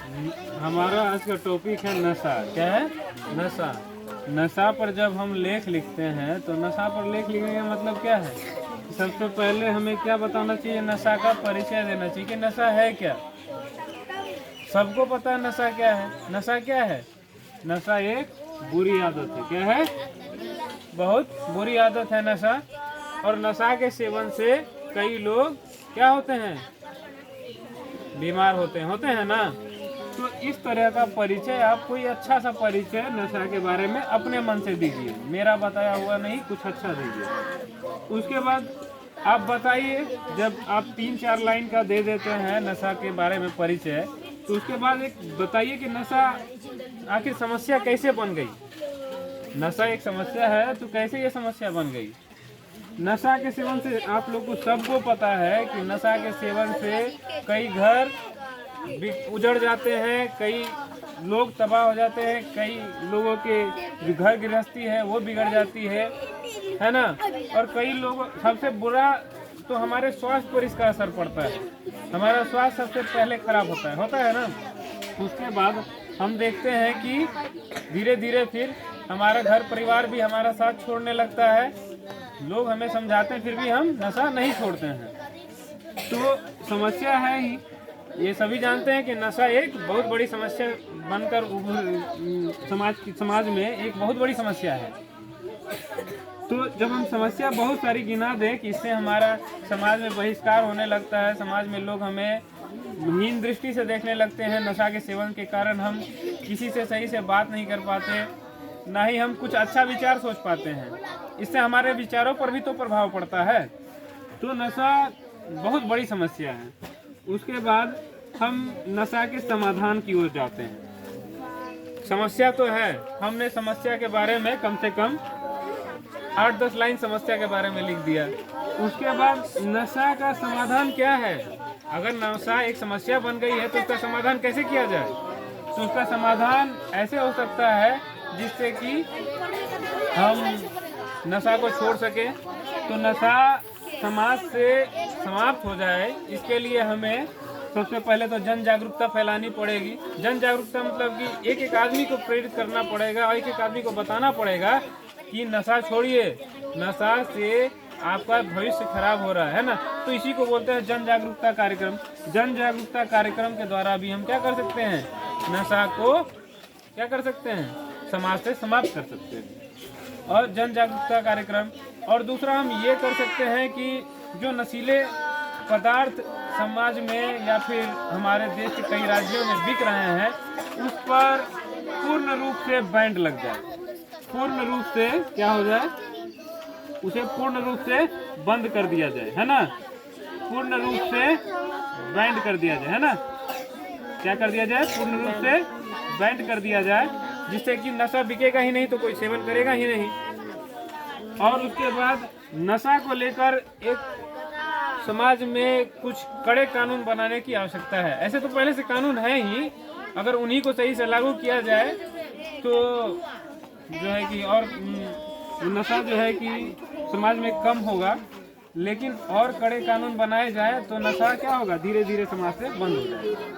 हमारा आज का टॉपिक है नशा। क्या है? नशा। नशा पर जब हम लेख लिखते हैं तो नशा पर लेख लिखने का मतलब क्या है? सबसे पहले हमें क्या बताना चाहिए? नशा का परिचय देना चाहिए कि नशा है क्या। सबको पता है नशा क्या है। नशा क्या है? नशा एक बुरी आदत है। क्या है? बहुत बुरी आदत है नशा। और नशा के सेवन से कई लोग क्या होते हैं? बीमार होते हैं ना। तो इस तरह का परिचय आप कोई अच्छा सा परिचय नशा के बारे में अपने मन से दीजिए, मेरा बताया हुआ नहीं, कुछ अच्छा दीजिए। उसके बाद आप बताइए, जब आप 3-4 लाइन का दे देते हैं नशा के बारे में परिचय, तो उसके बाद एक बताइए कि नशा आखिर समस्या कैसे बन गई। नशा एक समस्या है तो कैसे ये समस्या बन गई। नशा के सेवन से आप लोग को सबको पता है कि नशा के सेवन से कई घर उजड़ जाते हैं, कई लोग तबाह हो जाते हैं, कई लोगों के घर गृहस्थी है वो बिगड़ जाती है ना। और कई लोग, सबसे बुरा तो हमारे स्वास्थ्य पर इसका असर पड़ता है। हमारा स्वास्थ्य सबसे पहले खराब होता है ना। उसके बाद हम देखते हैं कि धीरे धीरे फिर हमारा घर परिवार भी हमारा साथ छोड़ने लगता है। लोग हमें समझाते हैं फिर भी हम नशा नहीं छोड़ते हैं। तो समस्या है ही, ये सभी जानते हैं कि नशा एक बहुत बड़ी समस्या बनकर समाज में एक बहुत बड़ी समस्या है। तो जब हम समस्या बहुत सारी गिना दें कि इससे हमारा समाज में बहिष्कार होने लगता है, समाज में लोग हमें हीन दृष्टि से देखने लगते हैं, नशा के सेवन के कारण हम किसी से सही से बात नहीं कर पाते, ना ही हम कुछ अच्छा विचार सोच पाते हैं। इससे हमारे विचारों पर भी तो प्रभाव पड़ता है। तो नशा बहुत बड़ी समस्या है। उसके बाद हम नशा के समाधान की ओर जाते हैं। समस्या तो है, हमने समस्या के बारे में कम से कम 8-10 लाइन समस्या के बारे में लिख दिया। उसके बाद नशा का समाधान क्या है। अगर नशा एक समस्या बन गई है तो उसका समाधान कैसे किया जाए। तो उसका समाधान ऐसे हो सकता है जिससे कि हम नशा को छोड़ सकें, तो नशा समाज से समाप्त हो जाए। इसके लिए हमें सबसे पहले तो जन जागरूकता फैलानी पड़ेगी। जन जागरूकता मतलब कि एक एक आदमी को प्रेरित करना पड़ेगा और एक एक आदमी को बताना पड़ेगा कि नशा छोड़िए, नशा से आपका भविष्य खराब हो रहा है ना। तो इसी को बोलते हैं जन जागरूकता कार्यक्रम। जन जागरूकता कार्यक्रम के द्वारा भी हम क्या कर सकते हैं, नशा को क्या कर सकते हैं, समाज से समाप्त कर सकते हैं। और जन जागरूकता कार्यक्रम, और दूसरा हम ये कर सकते हैं कि जो नशीले पदार्थ समाज में या फिर हमारे देश के कई राज्यों में बिक रहे हैं, उस पर पूर्ण रूप से बैन लग जाए। पूर्ण रूप से क्या हो जाए, उसे पूर्ण रूप से बंद कर दिया जाए, है ना। पूर्ण रूप से बैन कर दिया जाए, है ना। क्या कर दिया जाए, पूर्ण रूप से बैन कर दिया जाए, जिससे कि नशा बिकेगा ही नहीं तो कोई सेवन करेगा ही नहीं। और उसके बाद नशा को लेकर एक समाज में कुछ कड़े कानून बनाने की आवश्यकता है। ऐसे तो पहले से कानून है ही, अगर उन्हीं को सही से लागू किया जाए तो जो है कि और नशा जो है कि समाज में कम होगा। लेकिन और कड़े कानून बनाए जाए तो नशा क्या होगा, धीरे धीरे समाज से बंद हो जाएगा।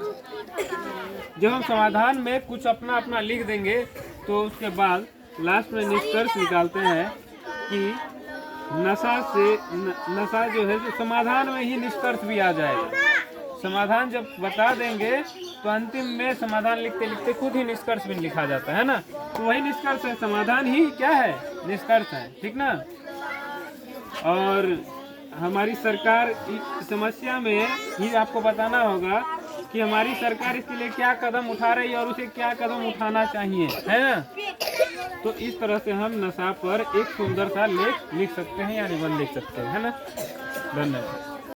जब हम समाधान में कुछ अपना अपना लिख देंगे तो उसके बाद लास्ट में निष्कर्ष निकालते हैं कि नशा जो है जो समाधान में ही निष्कर्ष भी आ जाएगा। समाधान जब बता देंगे तो अंतिम में समाधान लिखते लिखते खुद ही निष्कर्ष भी लिखा जाता है ना। तो वही निष्कर्ष है, समाधान ही क्या है, निष्कर्ष है, ठीक ना। और हमारी सरकार इस समस्या में ही आपको बताना होगा कि हमारी सरकार इसके लिए क्या कदम उठा रही है और उसे क्या कदम उठाना चाहिए, है ना। तो इस तरह से हम नशा पर एक सुंदर सा लेख लिख सकते हैं या निबंध लिख सकते हैं, है ना। धन्यवाद।